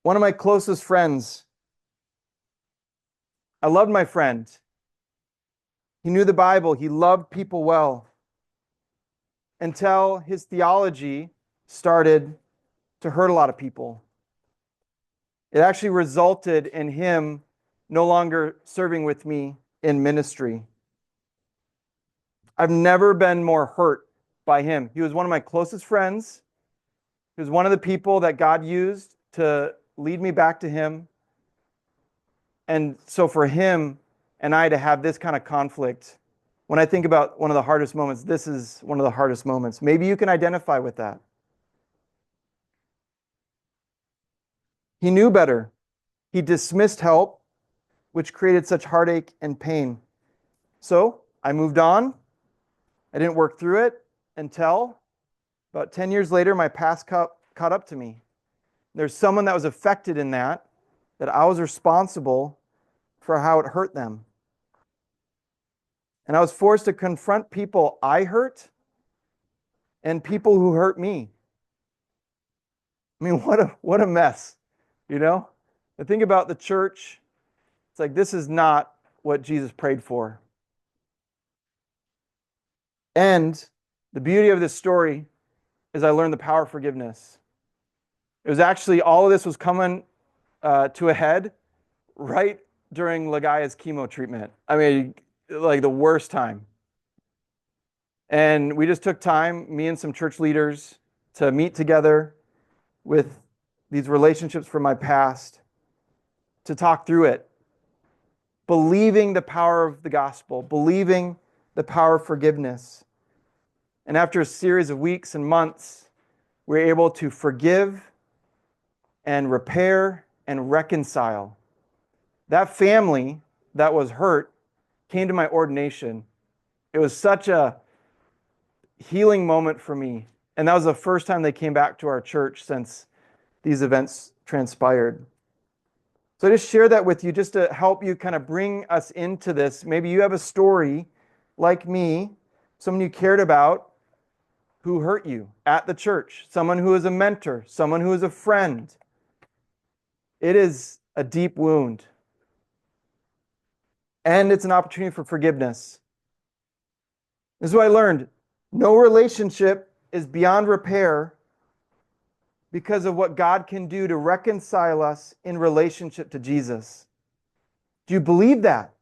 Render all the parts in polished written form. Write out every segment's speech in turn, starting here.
One of my closest friends. I loved my friend. He knew the Bible. He loved people well. Until his theology started to hurt a lot of people. It actually resulted in him no longer serving with me in ministry. I've never been more hurt by him. He was one of my closest friends. He was one of the people that God used to lead me back to him. And so for him and I to have this kind of conflict, when I think about one of the hardest moments, this is one of the hardest moments. Maybe you can identify with that. He knew better. He dismissed help, which created such heartache and pain. So I moved on. I didn't work through it until about 10 years later, my past caught up to me. There's someone that was affected in that I was responsible for how it hurt them. And I was forced to confront people I hurt and people who hurt me. I mean, what a mess, you know? I think about the church. It's like, this is not what Jesus prayed for. And the beauty of this story is I learned the power of forgiveness. It was actually, all of this was coming to a head right during Lagaya's chemo treatment. I mean, like the worst time. And we just took time, me and some church leaders, to meet together with these relationships from my past to talk through it. Believing the power of the gospel, believing the power of forgiveness. And after a series of weeks and months, we were able to forgive and repair and reconcile. That family that was hurt came to my ordination. It was such a healing moment for me. And that was the first time they came back to our church since these events transpired. So I just share that with you just to help you kind of bring us into this. Maybe you have a story like me, someone you cared about who hurt you at the church, someone who is a mentor, someone who is a friend. It is a deep wound. And it's an opportunity for forgiveness. This is what I learned. No relationship is beyond repair because of what God can do to reconcile us in relationship to Jesus. Do you believe that?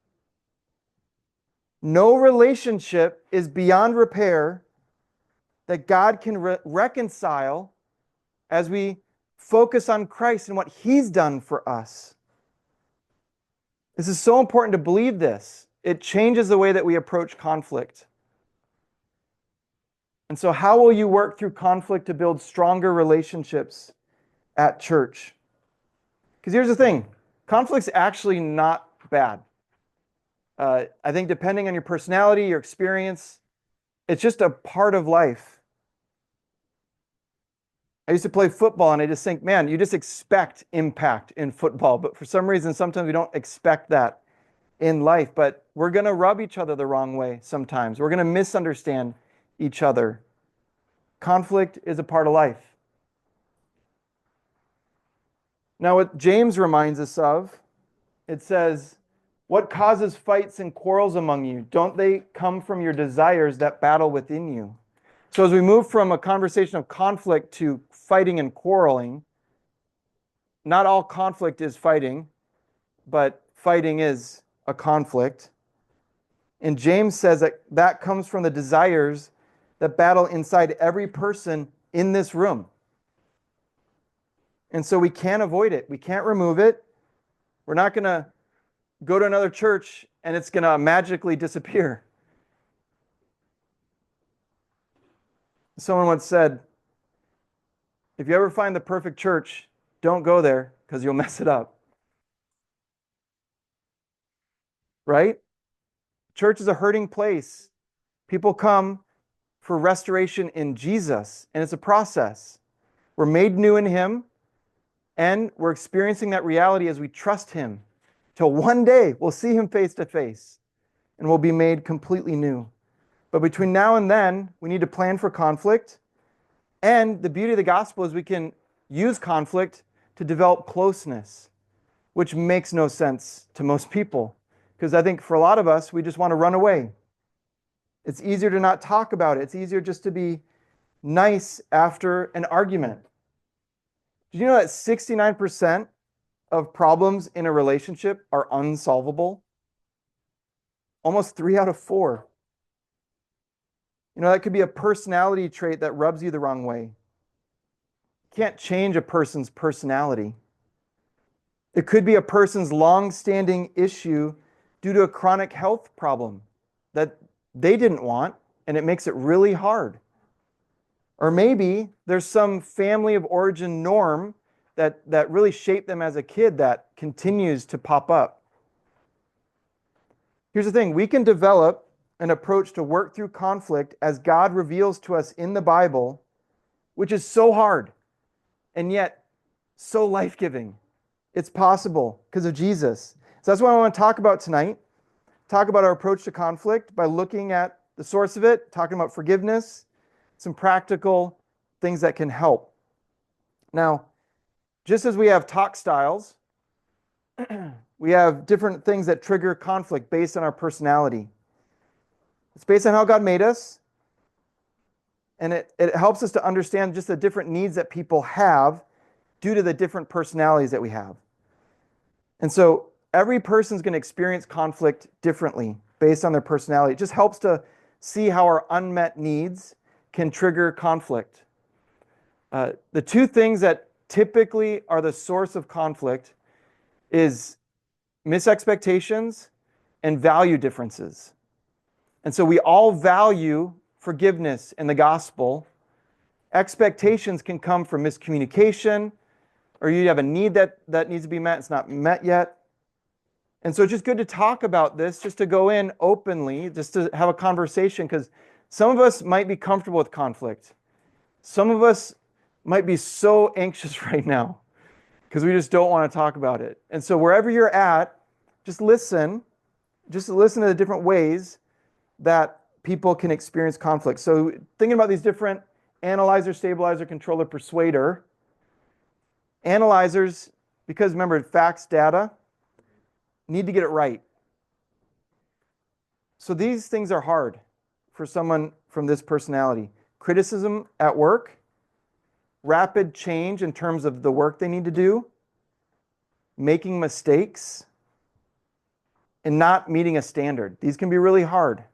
No relationship is beyond repair that God can reconcile as we focus on Christ and what He's done for us. This is so important to believe this. It changes the way that we approach conflict. And so how will you work through conflict to build stronger relationships at church? Because here's the thing, conflict's actually not bad. I think depending on your personality, your experience, it's just a part of life. I used to play football and I just think, man, you just expect impact in football. But for some reason, sometimes we don't expect that in life. But we're going to rub each other the wrong way sometimes. We're going to misunderstand each other. Conflict is a part of life. Now, what James reminds us of, it says, what causes fights and quarrels among you? Don't they come from your desires that battle within you? So as we move from a conversation of conflict to fighting and quarreling, not all conflict is fighting, but fighting is a conflict. And James says that that comes from the desires that battle inside every person in this room. And so we can't avoid it. We can't remove it. We're not going to go to another church and it's going to magically disappear. Someone once said, if you ever find the perfect church, don't go there because you'll mess it up. Right? Church is a hurting place. People come for restoration in Jesus, and it's a process. We're made new in Him, and we're experiencing that reality as we trust Him. Till one day we'll see Him face to face, and we'll be made completely new. But between now and then, we need to plan for conflict. And the beauty of the gospel is we can use conflict to develop closeness, which makes no sense to most people. Because I think for a lot of us, we just want to run away. It's easier to not talk about it. It's easier just to be nice after an argument. Did you know that 69% of problems in a relationship are unsolvable? Almost 3 out of 4. You know, that could be a personality trait that rubs you the wrong way. You can't change a person's personality. It could be a person's long-standing issue due to a chronic health problem that they didn't want, and it makes it really hard. Or maybe there's some family of origin norm that really shaped them as a kid that continues to pop up. Here's the thing, we can develop an approach to work through conflict as God reveals to us in the Bible, which is so hard and yet so life-giving. It's possible because of Jesus. So that's what I want to talk about tonight. Talk about our approach to conflict by looking at the source of it, talking about forgiveness, some practical things that can help. Now, just as we have talk styles, we have different things that trigger conflict based on our personality. It's based on how God made us, and it helps us to understand just the different needs that people have due to the different personalities that we have. And so every person's going to experience conflict differently based on their personality. It just helps to see how our unmet needs can trigger conflict. The two things that typically are the source of conflict is misexpectations and value differences. And so we all value forgiveness in the gospel. Expectations can come from miscommunication, or you have a need that needs to be met, it's not met yet. And so it's just good to talk about this, just to go in openly, just to have a conversation, because some of us might be comfortable with conflict. Some of us might be so anxious right now because we just don't want to talk about it. And so wherever you're at, just listen to the different ways that people can experience conflict. So thinking about these different analyzer, stabilizer, controller, persuader. Analyzers, because remember, facts, data, need to get it right. So these things are hard for someone from this personality. Criticism at work, rapid change in terms of the work they need to do, making mistakes, and not meeting a standard. These can be really hard.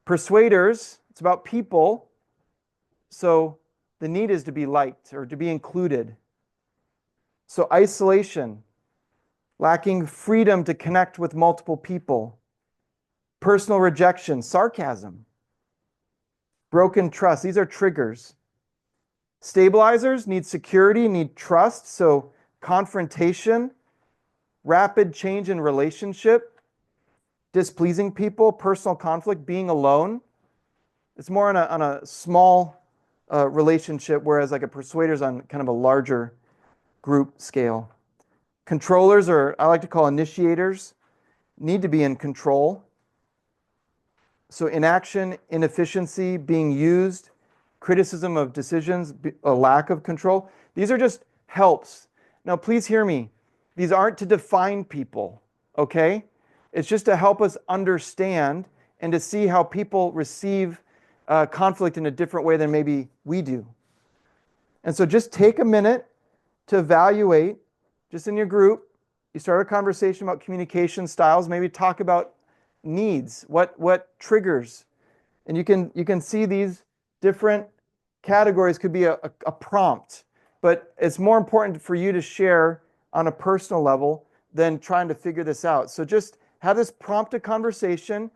Persuaders, it's about people, so the need is to be liked or to be included. So isolation, lacking freedom to connect with multiple people, personal rejection, sarcasm, broken trust. These are triggers. Stabilizers need security, need trust, so confrontation, rapid change in relationship, displeasing people, personal conflict, being alone. It's more on a small relationship, whereas like a persuader's on kind of a larger group scale. Controllers, or I like to call initiators, need to be in control. So inaction, inefficiency, being used, criticism of decisions, a lack of control. These are just helps. Now, please hear me. These aren't to define people, okay? It's just to help us understand and to see how people receive conflict in a different way than maybe we do. And so just take a minute to evaluate, just in your group, you start a conversation about communication styles, maybe talk about needs, what triggers. And you can see these different categories could be a prompt, but it's more important for you to share on a personal level than trying to figure this out. So just have this prompted conversation,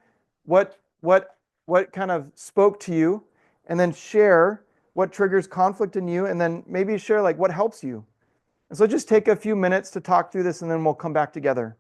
what kind of spoke to you, and then share what triggers conflict in you, and then maybe share like what helps you. And so just take a few minutes to talk through this, and then we'll come back together.